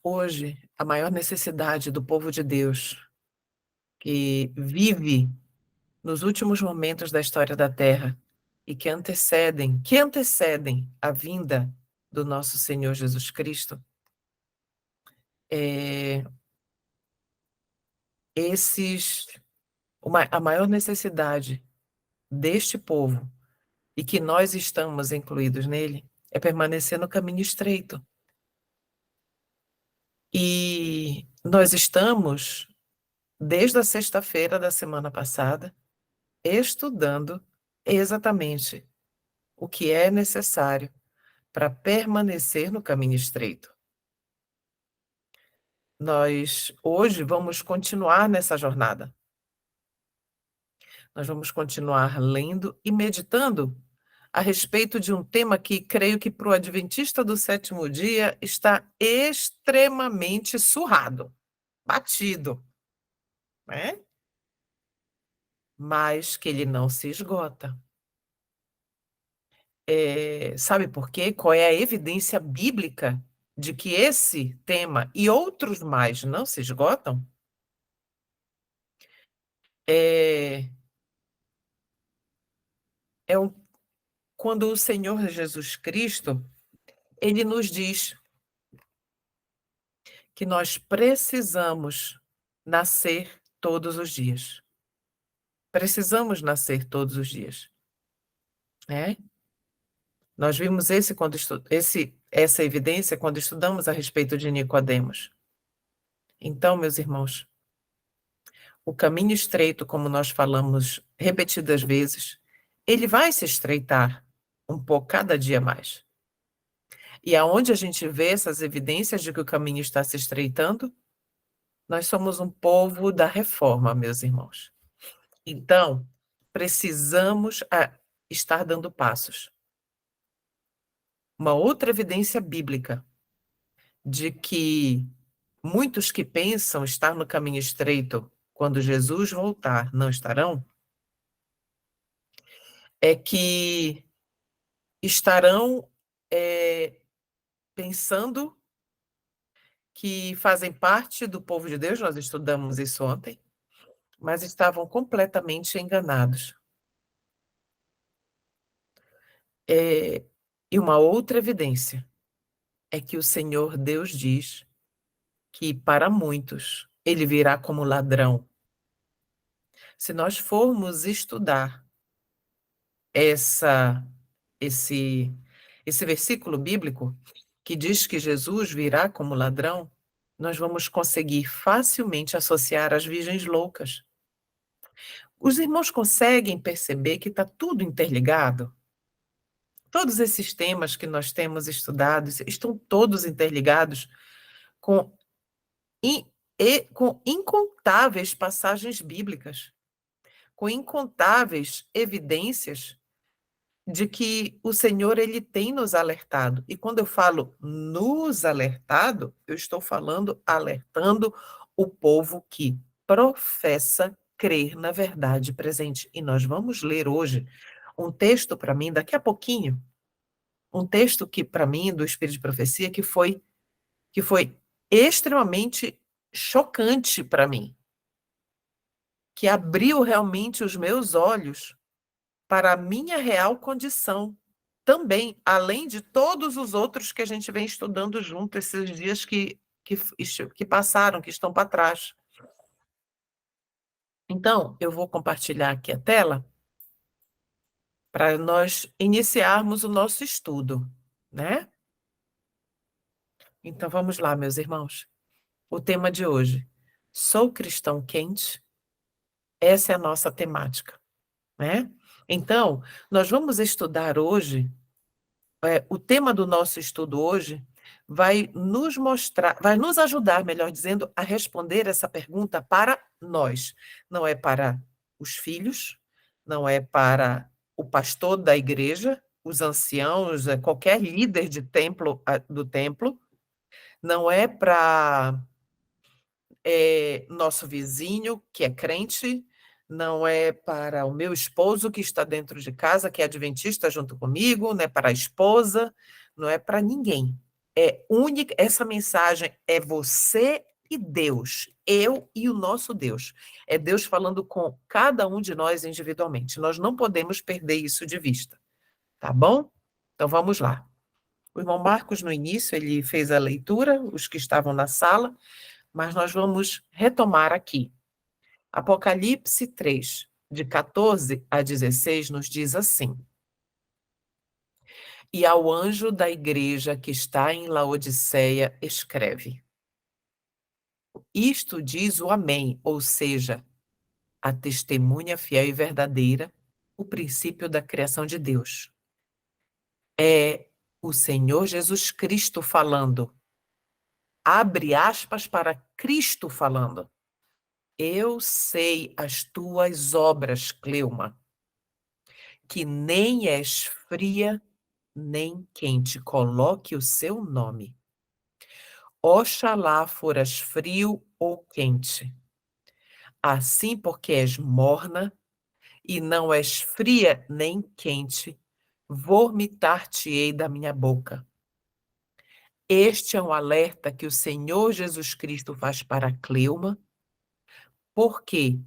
Hoje, a maior necessidade do povo de Deus, que vive nos últimos momentos da história da Terra e que antecedem a vinda do nosso Senhor Jesus Cristo, é esses a maior necessidade deste povo, e que nós estamos incluídos nele, é permanecer no caminho estreito. E nós estamos, desde a sexta-feira da semana passada, estudando exatamente o que é necessário para permanecer no caminho estreito. Nós hoje vamos continuar nessa jornada. Nós vamos continuar lendo e meditando a respeito de um tema que creio que para o adventista do sétimo dia está extremamente surrado, batido, né? Mas que ele não se esgota. Sabe por quê? Qual é a evidência bíblica de que esse tema e outros mais não se esgotam? É, é quando o Senhor Jesus Cristo, ele nos diz que nós precisamos nascer todos os dias. Precisamos nascer todos os dias, né? Nós vimos essa evidência quando estudamos a respeito de Nicodemos. Então, meus irmãos, o caminho estreito, como nós falamos repetidas vezes, ele vai se estreitar um pouco cada dia mais. E aonde a gente vê essas evidências de que o caminho está se estreitando? Nós somos um povo da reforma, meus irmãos. Então, precisamos estar dando passos. Uma outra evidência bíblica de que muitos que pensam estar no caminho estreito quando Jesus voltar não estarão, é que estarão pensando que fazem parte do povo de Deus, nós estudamos isso ontem, mas estavam completamente enganados. E uma outra evidência é que o Senhor Deus diz que para muitos ele virá como ladrão. Se nós formos estudar esse versículo bíblico que diz que Jesus virá como ladrão, nós vamos conseguir facilmente associar as virgens loucas. Os irmãos conseguem perceber que está tudo interligado? Todos esses temas que nós temos estudados estão todos interligados com, com incontáveis passagens bíblicas, com incontáveis evidências de que o Senhor ele tem nos alertado. E quando eu falo nos alertado, eu estou falando alertando o povo que professa crer na verdade presente. E nós vamos ler hoje um texto para mim, daqui a pouquinho, um texto que para mim, do Espírito de Profecia, que foi extremamente chocante para mim, que abriu realmente os meus olhos para a minha real condição, também, além de todos os outros que a gente vem estudando junto esses dias que passaram, que estão para trás. Então, eu vou compartilhar aqui a tela para nós iniciarmos o nosso estudo, né? Então, vamos lá, meus irmãos. O tema de hoje, sou cristão quente? Essa é a nossa temática, né? Então, nós vamos estudar hoje, o tema do nosso estudo hoje vai nos ajudar, melhor dizendo, a responder essa pergunta para nós. Não é para os filhos, não é para o pastor da igreja, os anciãos, qualquer líder de templo, do templo, não é para nosso vizinho, que é crente, não é para o meu esposo que está dentro de casa, que é adventista junto comigo, não é para a esposa, não é para ninguém. É única, essa mensagem é você e Deus, eu e o nosso Deus. É Deus falando com cada um de nós individualmente. Nós não podemos perder isso de vista, tá bom? Então vamos lá. O irmão Marcos, no início, ele fez a leitura, os que estavam na sala, mas nós vamos retomar aqui. Apocalipse 3, de 14 a 16, nos diz assim: E ao anjo da igreja que está em Laodiceia, escreve: Isto diz o Amém, ou seja, a testemunha fiel e verdadeira, o princípio da criação de Deus. É o Senhor Jesus Cristo falando. Abre aspas para Cristo falando. Eu sei as tuas obras, Cleuma, que nem és fria nem quente. Coloque o seu nome. Oxalá foras frio ou quente. Assim, porque és morna e não és fria nem quente, vomitar-te-ei da minha boca. Este é um alerta que o Senhor Jesus Cristo faz para a Cleuma. Por quê?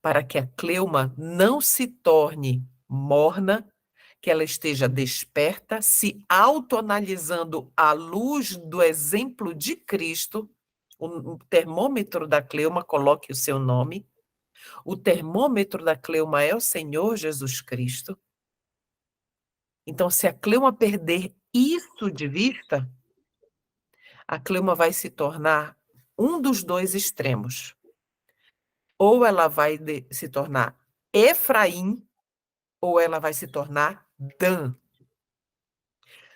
Para que a Cleuma não se torne morna, que ela esteja desperta, se autoanalisando à luz do exemplo de Cristo. O termômetro da Cleuma, coloque o seu nome. O termômetro da Cleuma é o Senhor Jesus Cristo. Então, se a Cleuma perder isso de vista, a Cleuma vai se tornar um dos dois extremos. Ou ela vai se tornar Efraim, ou ela vai se tornar Dan.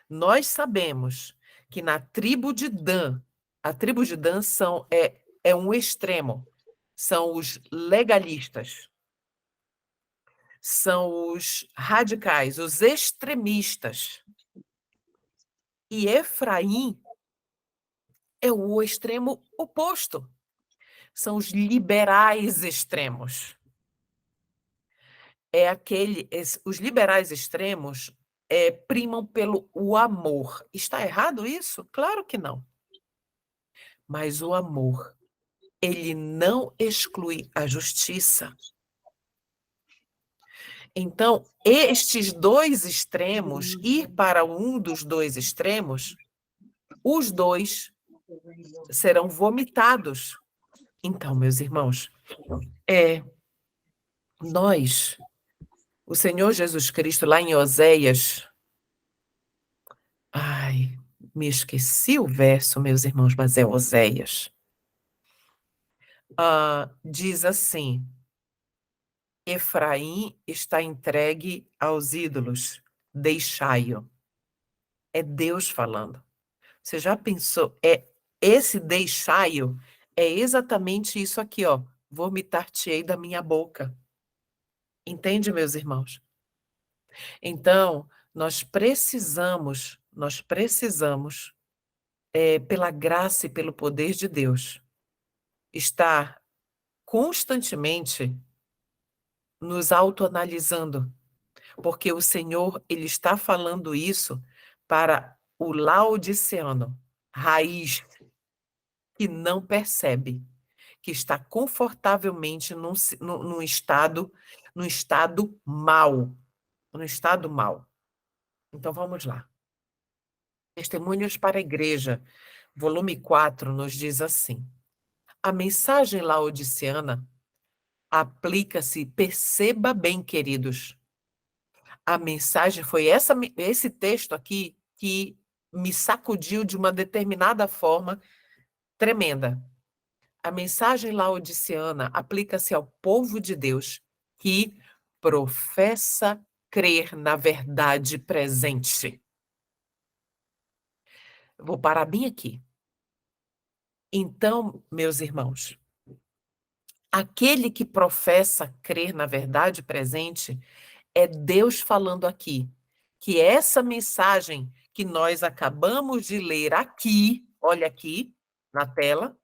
Nós sabemos que na tribo de Dan, a tribo de Dan é um extremo, são os legalistas, são os radicais, os extremistas. E Efraim é o extremo oposto, são os liberais extremos. Os liberais extremos primam pelo o amor. Está errado isso? Claro que não. Mas o amor, ele não exclui a justiça. Então, estes dois extremos, ir para um dos dois extremos, os dois serão vomitados. Então, meus irmãos, o Senhor Jesus Cristo, lá em Oséias, me esqueci o verso, meus irmãos, mas é Oséias. Diz assim: Efraim está entregue aos ídolos, deixai-o. É Deus falando. Você já pensou? Esse deixai-o é exatamente isso aqui, ó. Vomitar-te-ei da minha boca. Entende, meus irmãos? Então, nós precisamos, pela graça e pelo poder de Deus, estar constantemente nos autoanalisando, porque o Senhor, ele está falando isso para o laodiceano, raiz, que não percebe, que está confortavelmente num estado mal, num estado mal. Então vamos lá. Testemunhos para a Igreja, volume 4, nos diz assim: a mensagem laodiceana aplica-se, perceba bem, queridos, a mensagem foi esse texto aqui que me sacudiu de uma determinada forma tremenda. A mensagem laodiceana aplica-se ao povo de Deus que professa crer na verdade presente. Vou parar bem aqui. Então, meus irmãos, aquele que professa crer na verdade presente é Deus falando aqui, que essa mensagem que nós acabamos de ler aqui, olha aqui na tela,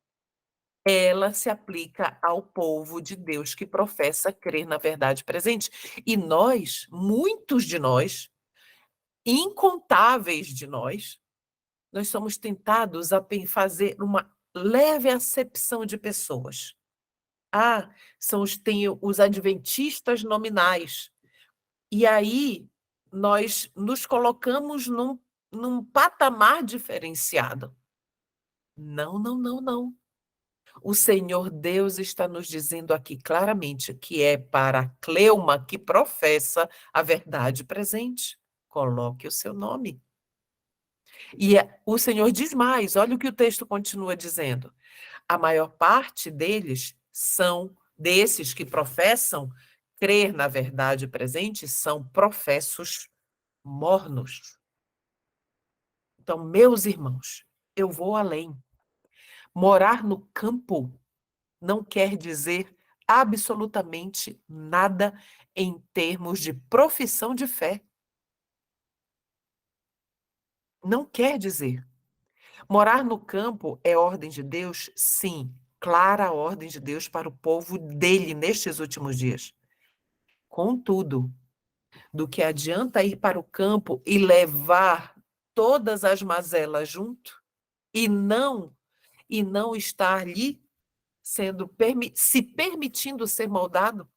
ela se aplica ao povo de Deus que professa crer na verdade presente. E nós, muitos de nós, incontáveis de nós, nós somos tentados a fazer uma leve acepção de pessoas. Ah, tem os adventistas nominais. E aí nós nos colocamos num patamar diferenciado. Não, não, não, não. O Senhor Deus está nos dizendo aqui claramente que é para a Cleuma que professa a verdade presente. Coloque o seu nome. E o Senhor diz mais, olha o que o texto continua dizendo. A maior parte deles são desses que professam crer na verdade presente, são professos mornos. Então, meus irmãos, eu vou além. Morar no campo não quer dizer absolutamente nada em termos de profissão de fé. Não quer dizer. Morar no campo é ordem de Deus? Sim, clara ordem de Deus para o povo dele nestes últimos dias. Contudo, do que adianta ir para o campo e levar todas as mazelas junto e não estar ali se permitindo ser moldado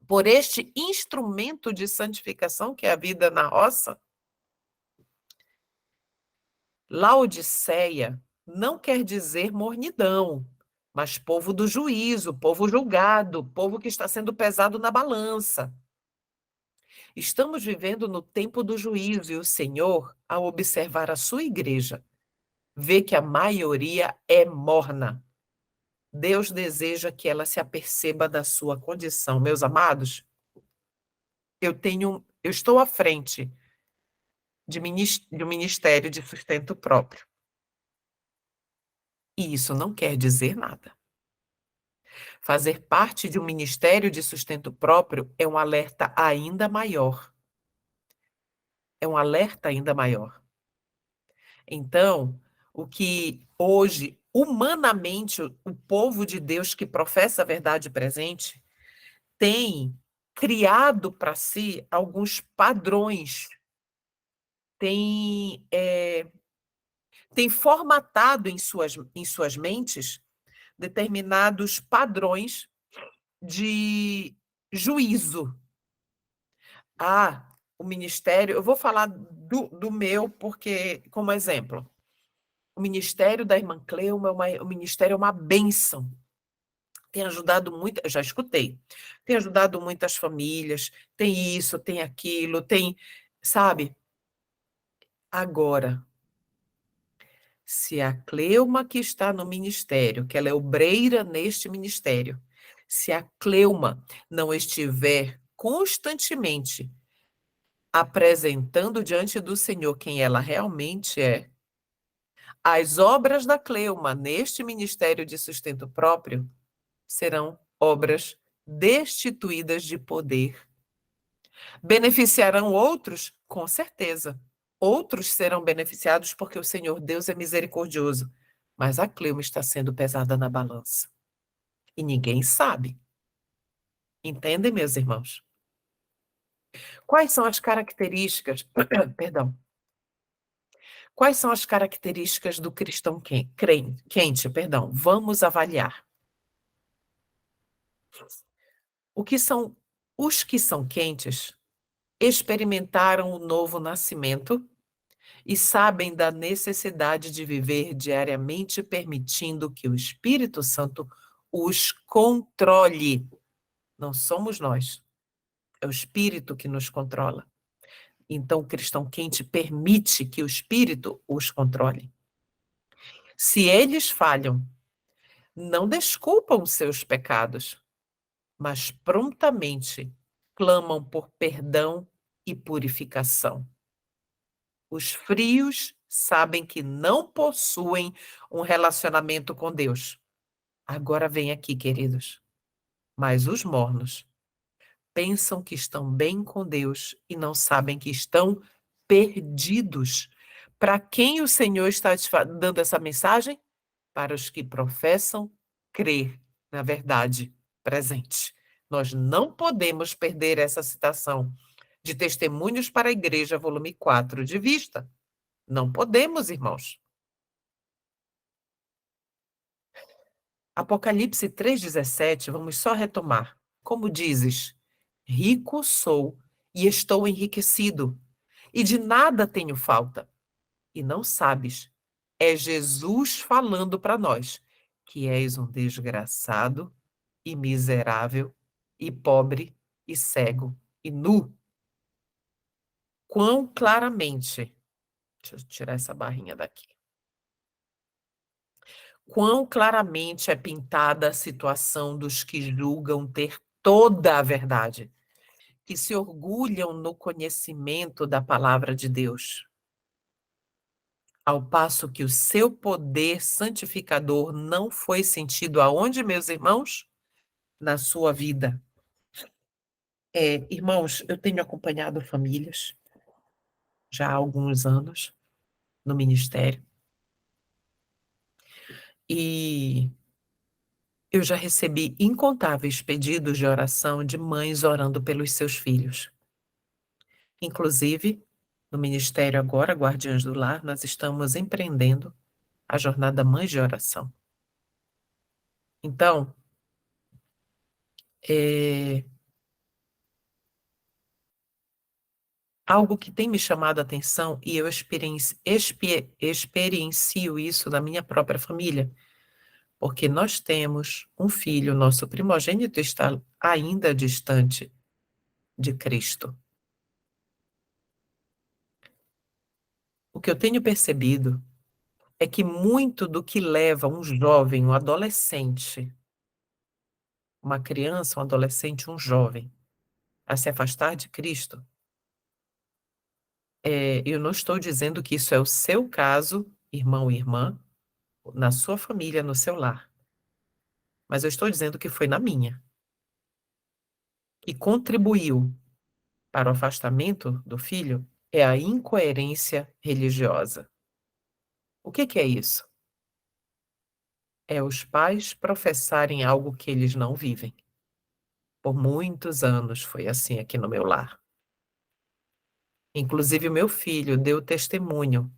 por este instrumento de santificação que é a vida na roça? Laodiceia não quer dizer mornidão, mas povo do juízo, povo julgado, povo que está sendo pesado na balança. Estamos vivendo no tempo do juízo e o Senhor, ao observar a sua igreja, vê que a maioria é morna. Deus deseja que ela se aperceba da sua condição. Meus amados, eu estou à frente de um ministério de sustento próprio. E isso não quer dizer nada. Fazer parte de um ministério de sustento próprio é um alerta ainda maior. É um alerta ainda maior. Então, o que hoje, humanamente, o povo de Deus que professa a verdade presente tem criado para si alguns padrões, tem formatado em suas mentes determinados padrões de juízo. Ah, o ministério, eu vou falar do meu, porque, como exemplo, o ministério da irmã Cleuma, o ministério é uma bênção. Tem ajudado muito, eu já escutei, tem ajudado muitas famílias, tem isso, tem aquilo, sabe? Agora, se a Cleuma que está no ministério, que ela é obreira neste ministério, se a Cleuma não estiver constantemente apresentando diante do Senhor quem ela realmente é, as obras da Cleuma neste ministério de sustento próprio serão obras destituídas de poder. Beneficiarão outros? Com certeza. Outros serão beneficiados porque o Senhor Deus é misericordioso. Mas a Cleuma está sendo pesada na balança. E ninguém sabe. Entendem, meus irmãos? Quais são as características, perdão, quais são as características do cristão quente, perdão? Vamos avaliar. Os que são quentes experimentaram o novo nascimento e sabem da necessidade de viver diariamente permitindo que o Espírito Santo os controle. Não somos nós, é o Espírito que nos controla. Então, o cristão quente permite que o Espírito os controle. Se eles falham, não desculpam seus pecados, mas prontamente clamam por perdão e purificação. Os frios sabem que não possuem um relacionamento com Deus. Agora vem aqui, queridos. Mas os mornos pensam que estão bem com Deus e não sabem que estão perdidos. Para quem o Senhor está dando essa mensagem? Para os que professam crer na verdade presente. Nós não podemos perder essa citação de Testemunhos para a Igreja, volume 4, de vista. Não podemos, irmãos. Apocalipse 3,17, vamos só retomar. Como dizes, rico sou e estou enriquecido, e de nada tenho falta. E não sabes, é Jesus falando para nós, que és um desgraçado e miserável e pobre e cego e nu. Quão claramente, deixa eu tirar essa barrinha daqui. Quão claramente é pintada a situação dos que julgam ter toda a verdade, que se orgulham no conhecimento da palavra de Deus, ao passo que o seu poder santificador não foi sentido aonde, meus irmãos? Na sua vida. Irmãos, eu tenho acompanhado famílias já há alguns anos no ministério e eu já recebi incontáveis pedidos de oração de mães orando pelos seus filhos. Inclusive, no ministério agora, Guardiãs do Lar, nós estamos empreendendo a jornada Mães de Oração. Então, algo que tem me chamado a atenção, e eu experiencio isso na minha própria família, porque nós temos um filho, nosso primogênito está ainda distante de Cristo. O que eu tenho percebido é que muito do que leva um jovem, um adolescente, uma criança, um adolescente, um jovem, a se afastar de Cristo, eu não estou dizendo que isso é o seu caso, irmão e irmã, na sua família, no seu lar, mas eu estou dizendo que foi na minha. E contribuiu para o afastamento do filho é a incoerência religiosa. O que é isso? É os pais professarem algo que eles não vivem. Por muitos anos foi assim aqui no meu lar. Inclusive, o meu filho deu testemunho.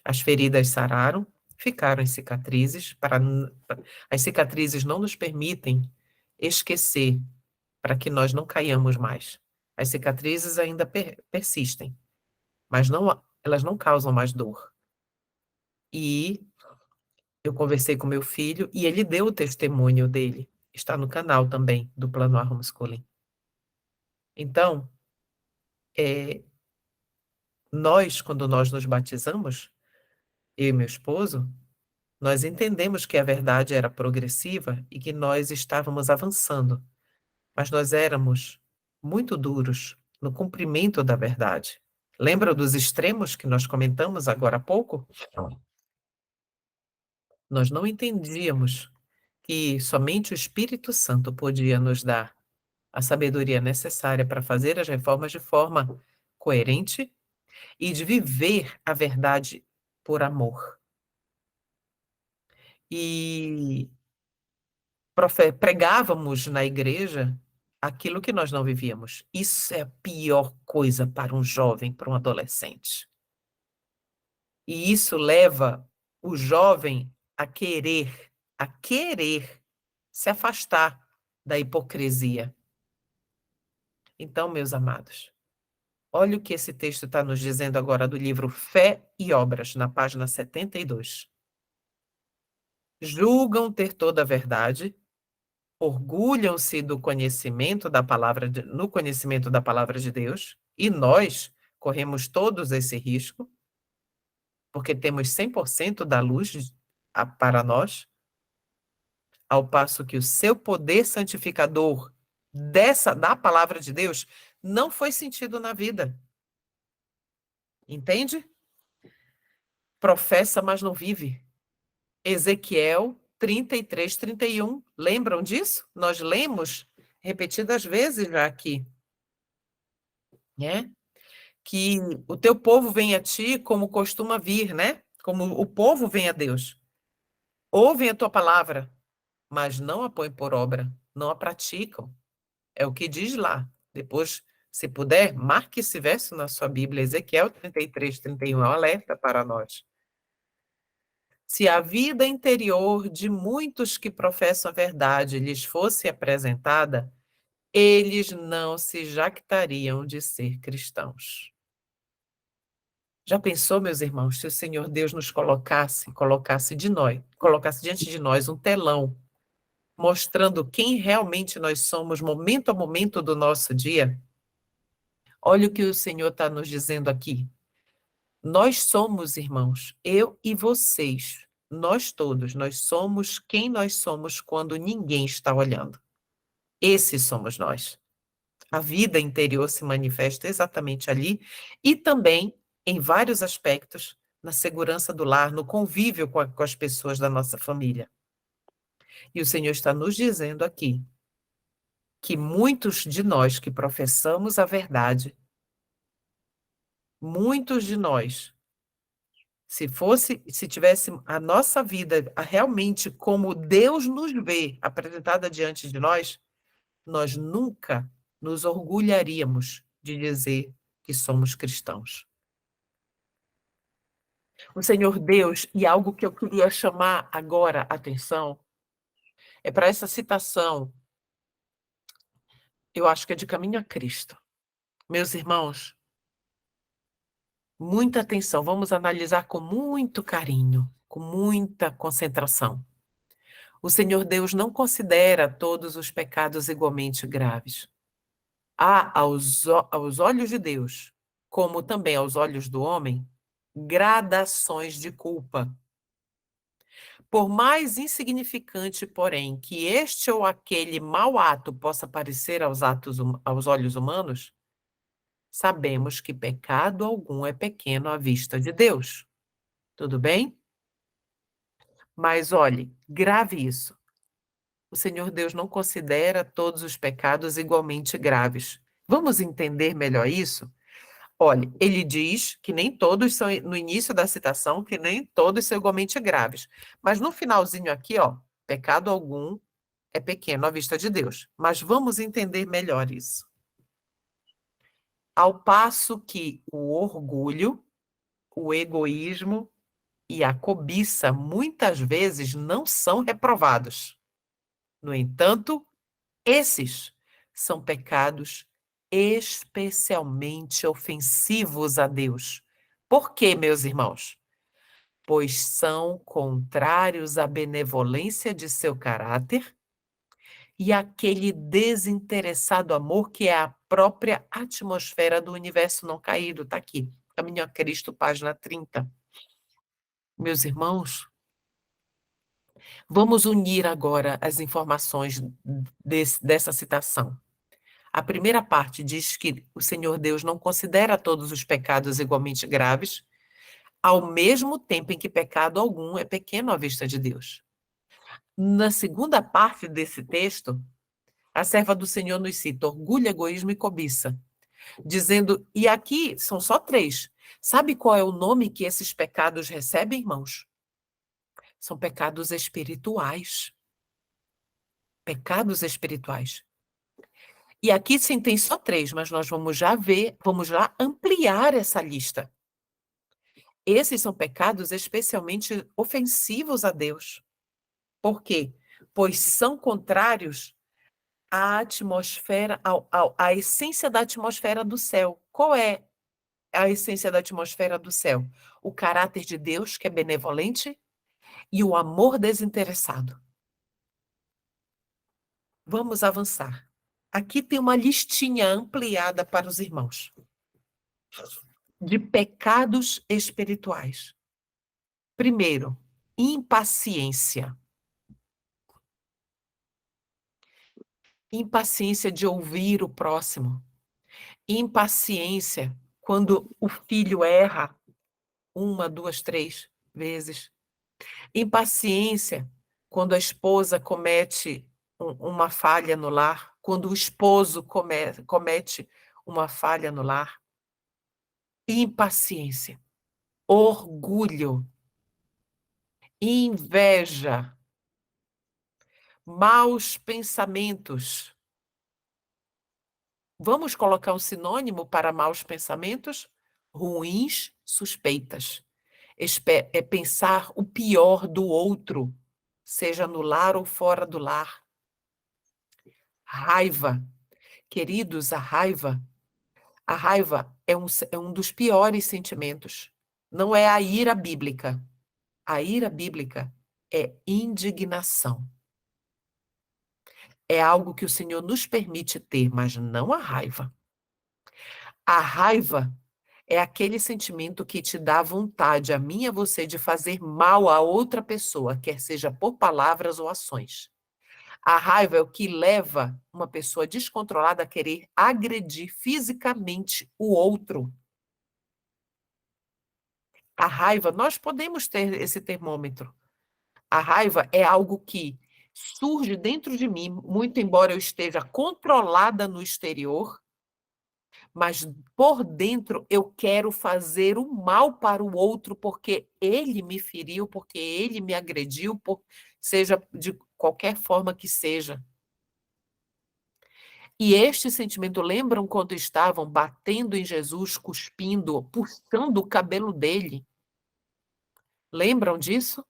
As feridas sararam, ficaram em cicatrizes. As cicatrizes não nos permitem esquecer, para que nós não caiamos mais. As cicatrizes ainda persistem, mas elas não causam mais dor. E eu conversei com meu filho e ele deu o testemunho dele. Está no canal também do Plano A Homeschooling. Então, quando nós nos batizamos, eu e meu esposo, nós entendemos que a verdade era progressiva e que nós estávamos avançando, mas nós éramos muito duros no cumprimento da verdade. Lembra dos extremos que nós comentamos agora há pouco? Nós não entendíamos que somente o Espírito Santo podia nos dar a sabedoria necessária para fazer as reformas de forma coerente e de viver a verdade por amor. E pregávamos na igreja aquilo que nós não vivíamos. Isso é a pior coisa para um jovem, para um adolescente. E isso leva o jovem a querer se afastar da hipocrisia. Então, meus amados, olha o que esse texto está nos dizendo agora do livro Fé e Obras, na página 72. Julgam ter toda a verdade, orgulham-se do conhecimento da palavra no conhecimento da palavra de Deus, e nós corremos todos esse risco, porque temos 100% da luz para nós, ao passo que o seu poder santificador da palavra de Deus não foi sentido na vida. Entende? Professa, mas não vive. Ezequiel 33, 31. Lembram disso? Nós lemos repetidas vezes já aqui. Né? Que o teu povo vem a ti como costuma vir, né? Como o povo vem a Deus. Ouvem a tua palavra, mas não a põem por obra, não a praticam. É o que diz lá. Depois Se puder, marque esse verso na sua Bíblia, Ezequiel 33, 31, é um alerta para nós. Se a vida interior de muitos que professam a verdade lhes fosse apresentada, eles não se jactariam de ser cristãos. Já pensou, meus irmãos, se o Senhor Deus nos colocasse diante de nós um telão, mostrando quem realmente nós somos, momento a momento do nosso dia? Olha o que o Senhor está nos dizendo aqui. Nós somos, irmãos, eu e vocês, nós todos, nós somos quem nós somos quando ninguém está olhando. Esses somos nós. A vida interior se manifesta exatamente ali e também, em vários aspectos, na segurança do lar, no convívio com as pessoas da nossa família. E o Senhor está nos dizendo aqui que muitos de nós que professamos a verdade, muitos de nós, se tivesse a nossa vida realmente como Deus nos vê, apresentada diante de nós nunca nos orgulharíamos de dizer que somos cristãos. O Senhor Deus, e algo que eu queria chamar agora a atenção, é para essa citação, eu acho que é de Caminho a Cristo. Meus irmãos, muita atenção, vamos analisar com muito carinho, com muita concentração. O Senhor Deus não considera todos os pecados igualmente graves. Há aos olhos de Deus, como também aos olhos do homem, gradações de culpa. Por mais insignificante, porém, que este ou aquele mau ato possa parecer aos olhos humanos, sabemos que pecado algum é pequeno à vista de Deus. Tudo bem? Mas olhe, grave isso. O Senhor Deus não considera todos os pecados igualmente graves. Vamos entender melhor isso? Olha, ele diz que nem todos são, no início da citação, que nem todos são igualmente graves. Mas no finalzinho aqui, ó, pecado algum é pequeno à vista de Deus. Mas vamos entender melhor isso. Ao passo que o orgulho, o egoísmo e a cobiça muitas vezes não são reprovados. No entanto, esses são pecados especialmente ofensivos a Deus. Por quê, meus irmãos? Pois são contrários à benevolência de seu caráter e aquele desinteressado amor que é a própria atmosfera do universo não caído. Está aqui, Caminho a Cristo, página 30. Meus irmãos, vamos unir agora as informações dessa citação. A primeira parte diz que o Senhor Deus não considera todos os pecados igualmente graves, ao mesmo tempo em que pecado algum é pequeno à vista de Deus. Na segunda parte desse texto, a serva do Senhor nos cita orgulho, egoísmo e cobiça, dizendo, e aqui são só 3. Sabe qual é o nome que esses pecados recebem, irmãos? São pecados espirituais. Pecados espirituais. E aqui sim tem só 3, mas nós vamos já ampliar essa lista. Esses são pecados especialmente ofensivos a Deus. Por quê? Pois são contrários à atmosfera, à essência da atmosfera do céu. Qual é a essência da atmosfera do céu? O caráter de Deus, que é benevolente, e o amor desinteressado. Vamos avançar. Aqui tem uma listinha ampliada para os irmãos de pecados espirituais. Primeiro, impaciência. Impaciência de ouvir o próximo. Impaciência quando o filho erra 1, 2, 3 vezes. Impaciência quando a esposa comete uma falha no lar, quando o esposo comete uma falha no lar. Impaciência, orgulho, inveja, maus pensamentos. Vamos colocar um sinônimo para maus pensamentos? Ruins suspeitas. É pensar o pior do outro, seja no lar ou fora do lar. Raiva. Queridos, a raiva é um dos piores sentimentos. Não é a ira bíblica. A ira bíblica é indignação. É algo que o Senhor nos permite ter, mas não a raiva. A raiva é aquele sentimento que te dá vontade, a mim e a você, de fazer mal a outra pessoa, quer seja por palavras ou ações. A raiva é o que leva uma pessoa descontrolada a querer agredir fisicamente o outro. A raiva, nós podemos ter esse termômetro. A raiva é algo que surge dentro de mim, muito embora eu esteja controlada no exterior, mas por dentro eu quero fazer o mal para o outro porque ele me feriu, porque ele me agrediu, seja de qualquer forma que seja. E este sentimento, lembram quando estavam batendo em Jesus, cuspindo, puxando o cabelo dele? Lembram disso?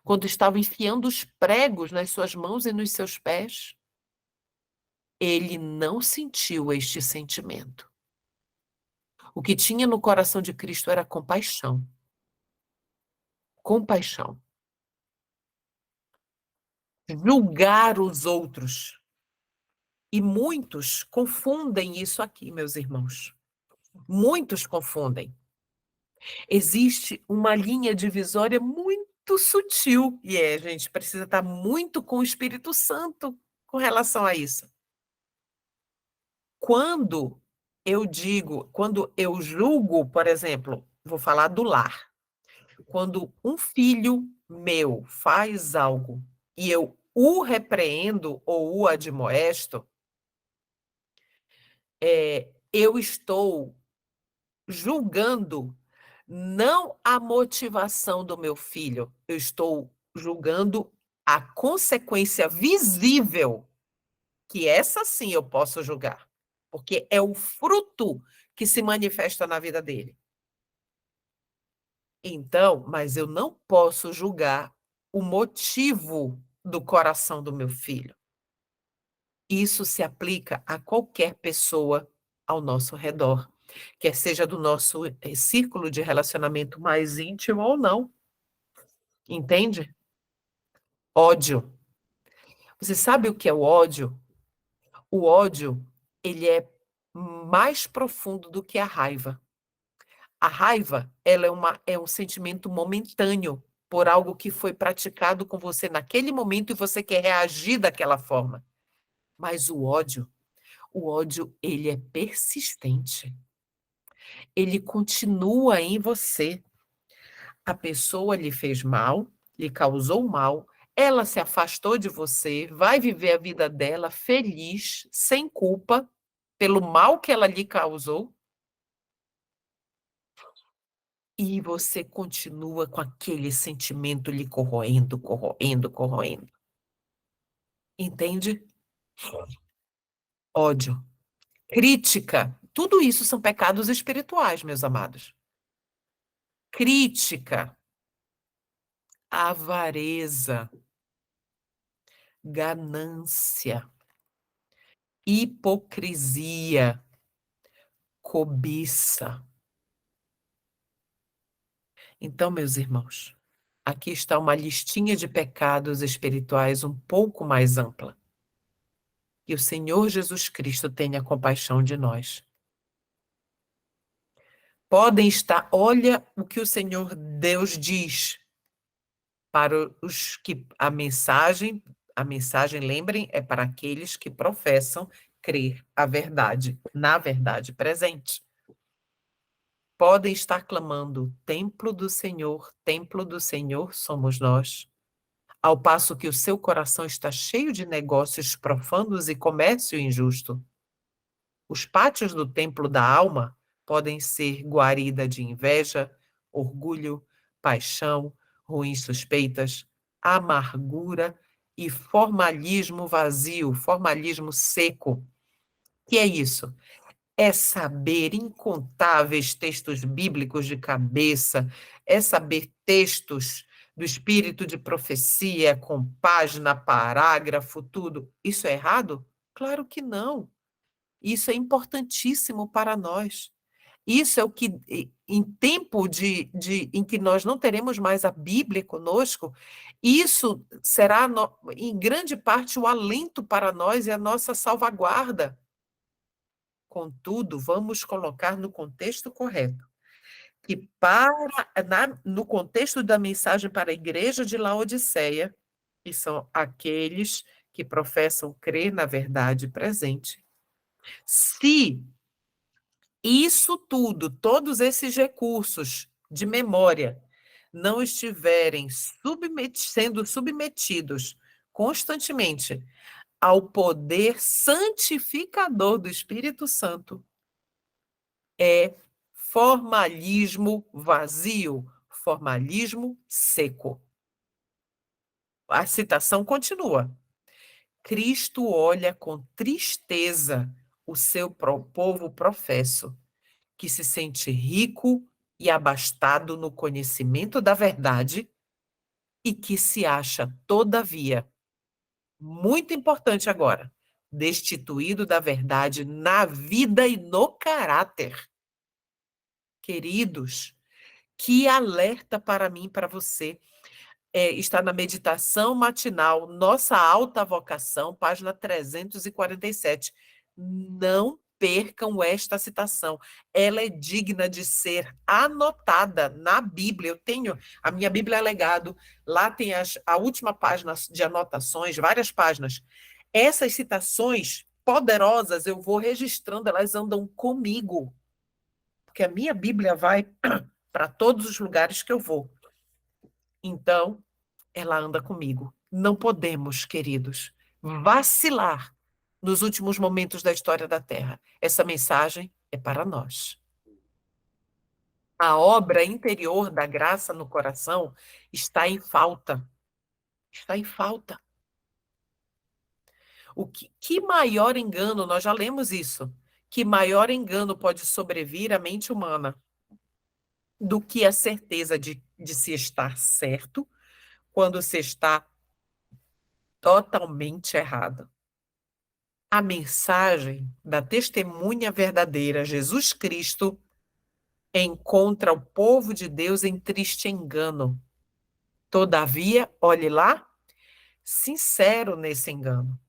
Quando estavam enfiando os pregos nas suas mãos e nos seus pés? Ele não sentiu este sentimento. O que tinha no coração de Cristo era compaixão. Compaixão. Julgar os outros. E muitos confundem isso aqui, meus irmãos. Muitos confundem. Existe uma linha divisória muito sutil, e a gente precisa estar muito com o Espírito Santo com relação a isso. Quando quando eu julgo, por exemplo, vou falar do lar. Quando um filho meu faz algo e eu o repreendo ou o admoesto, eu estou julgando não a motivação do meu filho, eu estou julgando a consequência visível, que essa sim eu posso julgar, porque é o fruto que se manifesta na vida dele. Então, mas eu não posso julgar o motivo do coração do meu filho. Isso se aplica a qualquer pessoa ao nosso redor, quer seja do nosso círculo de relacionamento mais íntimo ou não. Entende? Ódio. Você sabe o que é o ódio? O ódio, ele é mais profundo do que a raiva. A raiva, ela é um sentimento momentâneo por algo que foi praticado com você naquele momento e você quer reagir daquela forma. Mas o ódio, ele é persistente. Ele continua em você. A pessoa lhe fez mal, lhe causou mal, ela se afastou de você, vai viver a vida dela feliz, sem culpa, pelo mal que ela lhe causou, e você continua com aquele sentimento lhe corroendo, corroendo, corroendo. Entende? Ódio, crítica, tudo isso são pecados espirituais, meus amados. Crítica, avareza, ganância, hipocrisia, cobiça. Então, meus irmãos, aqui está uma listinha de pecados espirituais um pouco mais ampla. Que o Senhor Jesus Cristo tenha compaixão de nós. Podem estar, olha o que o Senhor Deus diz para os que a mensagem, lembrem, é para aqueles que professam crer a verdade, na verdade presente. Podem estar clamando, templo do Senhor somos nós. Ao passo que o seu coração está cheio de negócios profanos e comércio injusto. Os pátios do templo da alma podem ser guarida de inveja, orgulho, paixão, ruins suspeitas, amargura e formalismo vazio, formalismo seco. Que é isso? É saber incontáveis textos bíblicos de cabeça, é saber textos do espírito de profecia, com página, parágrafo, tudo. Isso é errado? Claro que não. Isso é importantíssimo para nós. Isso é o que, em tempo em que nós não teremos mais a Bíblia conosco, isso será, em grande parte, o alento para nós e a nossa salvaguarda. Contudo, vamos colocar no contexto correto, que no contexto da mensagem para a igreja de Laodiceia, que são aqueles que professam crer na verdade presente, se isso tudo, todos esses recursos de memória, não estiverem sendo submetidos constantemente ao poder santificador do Espírito Santo, é formalismo vazio, formalismo seco. A citação continua. Cristo olha com tristeza o seu povo professo, que se sente rico e abastado no conhecimento da verdade e que se acha, todavia, muito importante agora, destituído da verdade na vida e no caráter. Queridos, que alerta para mim e para você. Está na meditação matinal, Nossa Alta Vocação, página 347. Não percam esta citação. Ela é digna de ser anotada na Bíblia. A minha Bíblia é legado, lá tem a última página de anotações, várias páginas. Essas citações poderosas, eu vou registrando, elas andam comigo, porque a minha Bíblia vai para todos os lugares que eu vou. Então, ela anda comigo. Não podemos, queridos, vacilar nos últimos momentos da história da Terra. Essa mensagem é para nós. A obra interior da graça no coração está em falta. Está em falta. Que maior engano, nós já lemos isso, que maior engano pode sobrevir à mente humana do que a certeza de se estar certo quando se está totalmente errado. A mensagem da testemunha verdadeira, Jesus Cristo, encontra o povo de Deus em triste engano. Todavia, olhe lá, sincero nesse engano.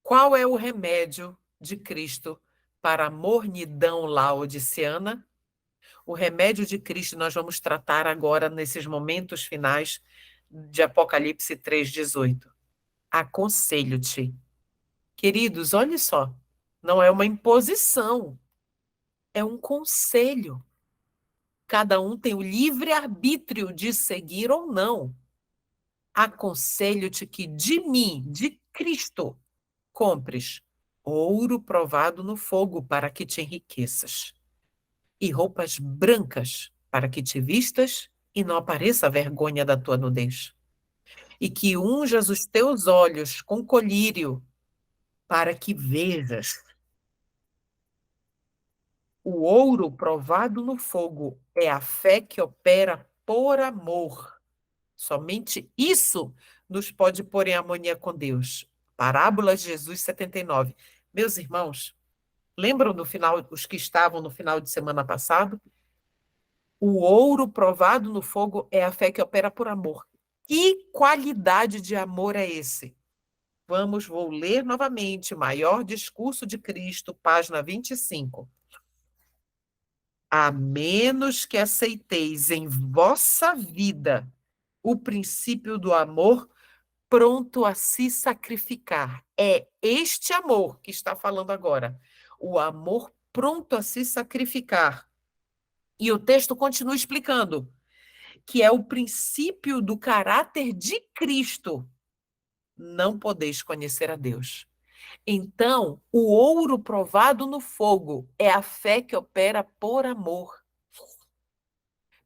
Qual é o remédio de Cristo para a mornidão laodiceana? O remédio de Cristo nós vamos tratar agora nesses momentos finais de Apocalipse 3:18. Aconselho-te. Queridos, olhe só, não é uma imposição, é um conselho. Cada um tem o livre-arbítrio de seguir ou não. Aconselho-te que de mim, de Cristo, compres ouro provado no fogo para que te enriqueças, e roupas brancas para que te vistas e não apareça a vergonha da tua nudez. E que unjas os teus olhos com colírio para que vejas. O ouro provado no fogo é a fé que opera por amor. Somente isso nos pode pôr em harmonia com Deus. Parábola de Jesus 79. Meus irmãos, lembram do final, os que estavam no final de semana passado? O ouro provado no fogo é a fé que opera por amor. Que qualidade de amor é esse? Vou ler novamente, Maior Discurso de Cristo, página 25. A menos que aceiteis em vossa vida o princípio do amor pronto a se sacrificar. É este amor que está falando agora. O amor pronto a se sacrificar. E o texto continua explicando que é o princípio do caráter de Cristo. Não podeis conhecer a Deus. Então, o ouro provado no fogo é a fé que opera por amor.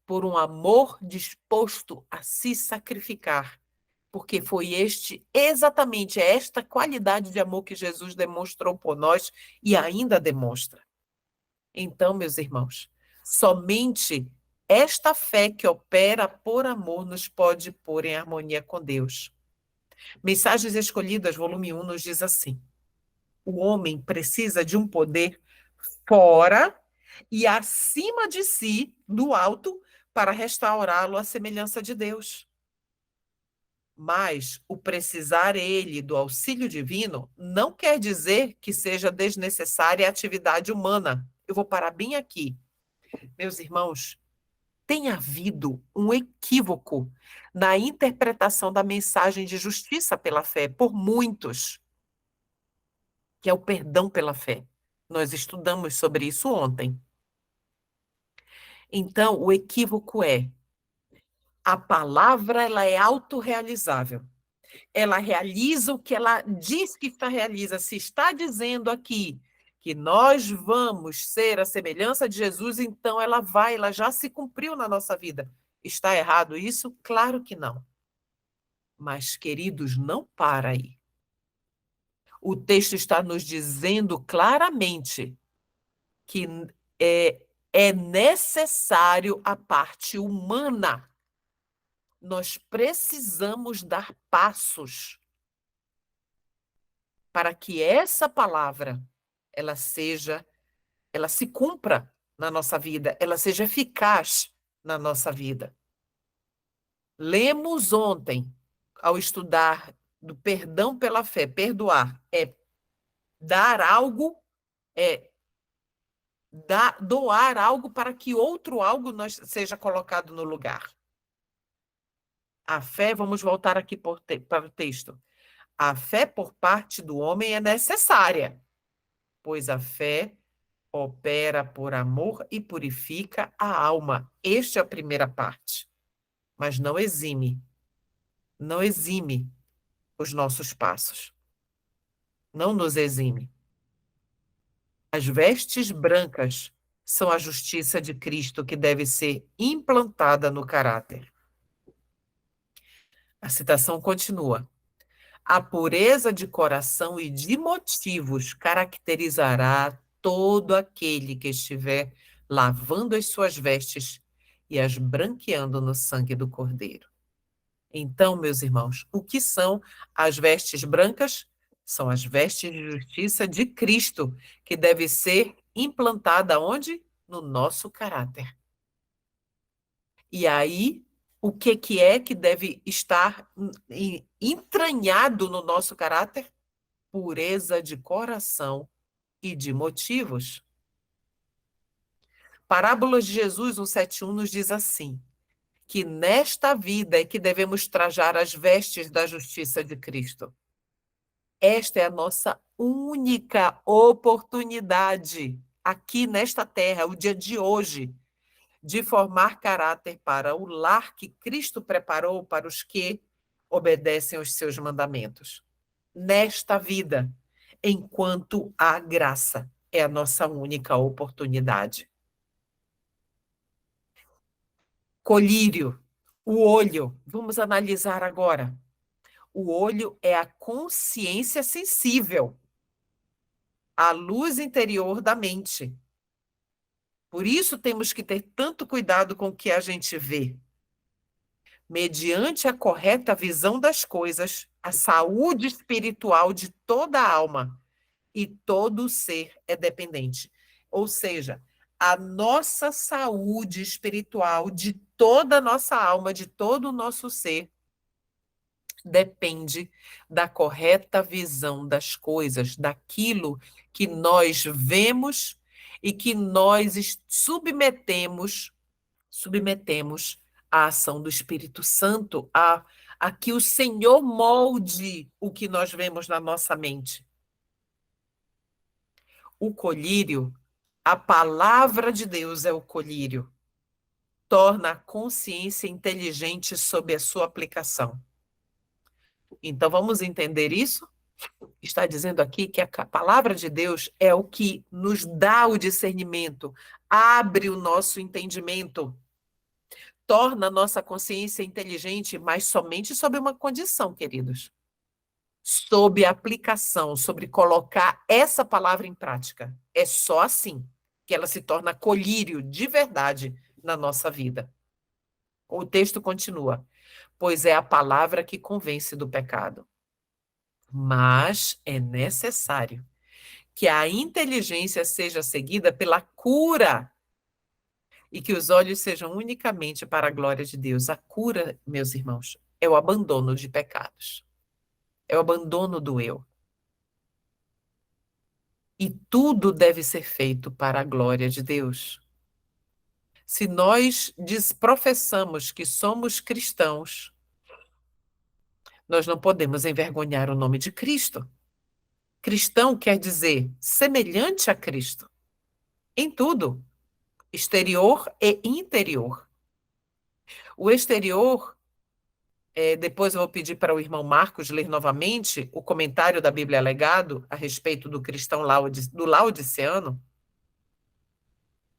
Por um amor disposto a se sacrificar, porque foi exatamente esta qualidade de amor que Jesus demonstrou por nós e ainda demonstra. Então, meus irmãos, somente esta fé que opera por amor nos pode pôr em harmonia com Deus. Mensagens Escolhidas, volume 1, nos diz assim: o homem precisa de um poder fora e acima de si, do alto, para restaurá-lo à semelhança de Deus. Mas o precisar ele do auxílio divino não quer dizer que seja desnecessária a atividade humana. Eu vou parar bem aqui. Meus irmãos, tem havido um equívoco na interpretação da mensagem de justiça pela fé por muitos, que é o perdão pela fé. Nós estudamos sobre isso ontem. Então, o equívoco é: a palavra ela é autorrealizável. Ela realiza o que ela diz que está realiza. Se está dizendo aqui que nós vamos ser a semelhança de Jesus, então ela já se cumpriu na nossa vida. Está errado isso? Claro que não. Mas, queridos, não para aí. O texto está nos dizendo claramente que é necessário a parte humana. Nós precisamos dar passos para que essa palavra ela se cumpra na nossa vida, ela seja eficaz na nossa vida. Lemos ontem, ao estudar do perdão pela fé, perdoar é dar algo, doar algo para que outro algo seja colocado no lugar. A fé, vamos voltar aqui para o texto. A fé por parte do homem é necessária, pois a fé opera por amor e purifica a alma. Esta é a primeira parte. Mas não exime os nossos passos. Não nos exime. As vestes brancas são a justiça de Cristo que deve ser implantada no caráter. A citação continua. A pureza de coração e de motivos caracterizará todo aquele que estiver lavando as suas vestes e as branqueando no sangue do Cordeiro. Então, meus irmãos, o que são as vestes brancas? São as vestes de justiça de Cristo, que deve ser implantada onde? No nosso caráter. E aí, o que é que deve estar entranhado no nosso caráter? Pureza de coração e de motivos. Parábolas de Jesus 1,71 nos diz assim, que nesta vida é que devemos trajar as vestes da justiça de Cristo. Esta é a nossa única oportunidade aqui nesta terra, o dia de hoje, de formar caráter para o lar que Cristo preparou para os que obedecem aos seus mandamentos. Nesta vida, enquanto há graça, é a nossa única oportunidade. Colírio, o olho, vamos analisar agora. O olho é a consciência sensível, a luz interior da mente. Por isso temos que ter tanto cuidado com o que a gente vê. Mediante a correta visão das coisas, a saúde espiritual de toda a alma e todo o ser é dependente. Ou seja, a nossa saúde espiritual de toda a nossa alma, de todo o nosso ser, depende da correta visão das coisas, daquilo que nós vemos e que nós submetemos à ação do Espírito Santo, a que o Senhor molde o que nós vemos na nossa mente. O colírio, a palavra de Deus é o colírio, torna a consciência inteligente sob a sua aplicação. Então, vamos entender isso? Está dizendo aqui que a palavra de Deus é o que nos dá o discernimento, abre o nosso entendimento, torna a nossa consciência inteligente, mas somente sob uma condição, queridos. Sob a aplicação, sobre colocar essa palavra em prática. É só assim que ela se torna colírio de verdade na nossa vida. O texto continua: pois é a palavra que convence do pecado. Mas é necessário que a inteligência seja seguida pela cura e que os olhos sejam unicamente para a glória de Deus. A cura, meus irmãos, é o abandono de pecados. É o abandono do eu. E tudo deve ser feito para a glória de Deus. Se nós professamos que somos cristãos, nós não podemos envergonhar o nome de Cristo. Cristão quer dizer semelhante a Cristo, em tudo, exterior e interior. O exterior, depois eu vou pedir para o irmão Marcos ler novamente o comentário da Bíblia Legado a respeito do cristão do laodiceano.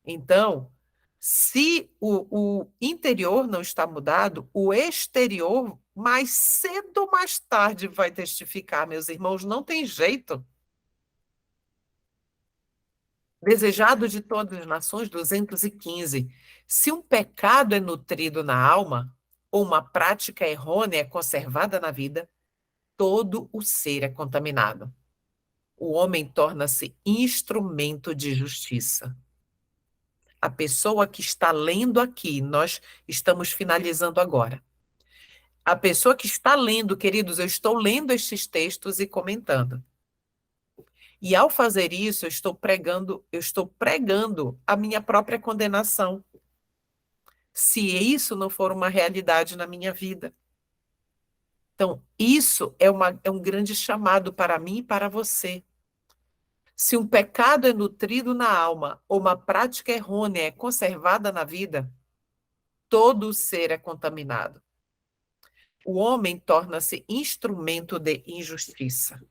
Então, se o interior não está mudado, o exterior, mais cedo ou mais tarde, vai testificar, meus irmãos, não tem jeito. Desejado de todas as nações, 215. Se um pecado é nutrido na alma, ou uma prática errônea é conservada na vida, todo o ser é contaminado. O homem torna-se instrumento de justiça. A pessoa que está lendo aqui, nós estamos finalizando agora. A pessoa que está lendo, queridos, eu estou lendo estes textos e comentando. E ao fazer isso, eu estou pregando a minha própria condenação. Se isso não for uma realidade na minha vida. Então, isso é um grande chamado para mim e para você. Se um pecado é nutrido na alma ou uma prática errônea é conservada na vida, todo o ser é contaminado. O homem torna-se instrumento de injustiça.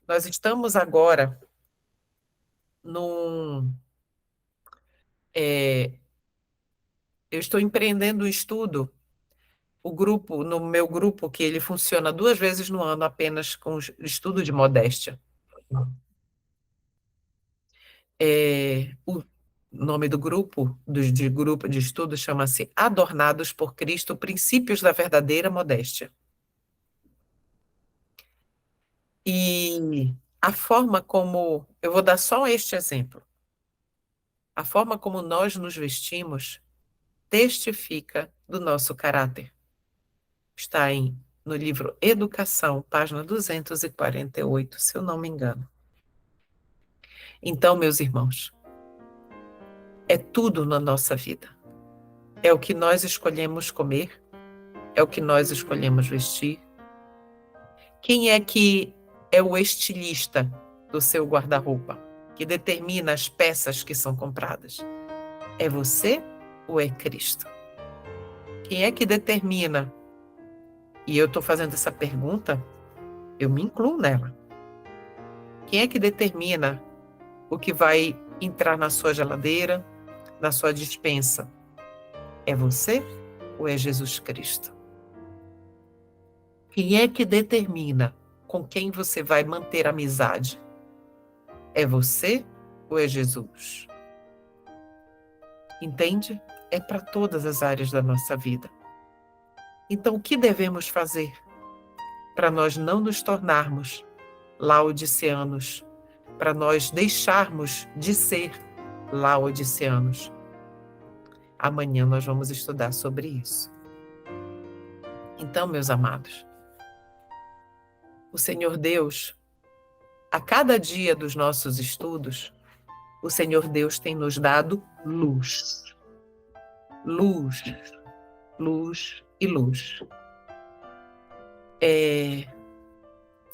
Nós estamos agora eu estou empreendendo um estudo, no meu grupo, que ele funciona 2 vezes no ano apenas com estudo de modéstia. O nome do grupo, grupo de estudo, chama-se Adornados por Cristo, Princípios da Verdadeira Modéstia. E a forma como, eu vou dar só este exemplo, a forma como nós nos vestimos testifica do nosso caráter. Está no livro Educação, página 248, se eu não me engano. Então, meus irmãos, é tudo na nossa vida. É o que nós escolhemos comer, é o que nós escolhemos vestir. Quem é que é o estilista do seu guarda-roupa, que determina as peças que são compradas? É você ou é Cristo? Quem é que determina? E eu estou fazendo essa pergunta, eu me incluo nela. Quem é que determina o que vai entrar na sua geladeira, na sua despensa? É você ou é Jesus Cristo? Quem é que determina com quem você vai manter amizade? É você ou é Jesus? Entende? É para todas as áreas da nossa vida. Então, o que devemos fazer para nós não nos tornarmos laodiceanos, para nós deixarmos de ser laodiceanos? Amanhã nós vamos estudar sobre isso. Então, meus amados, o Senhor Deus, a cada dia dos nossos estudos, o Senhor Deus tem nos dado luz. Luz, luz e luz.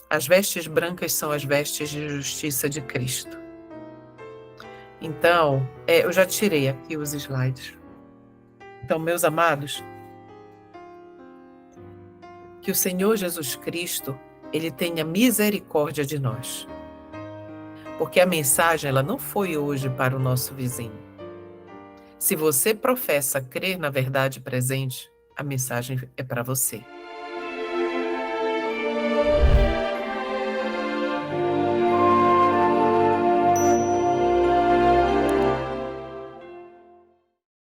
As vestes brancas são as vestes de justiça de Cristo. Então, eu já tirei aqui os slides. Então, meus amados, que o Senhor Jesus Cristo, Ele tenha misericórdia de nós. Porque a mensagem, ela não foi hoje para o nosso vizinho. Se você professa crer na verdade presente, a mensagem é para você.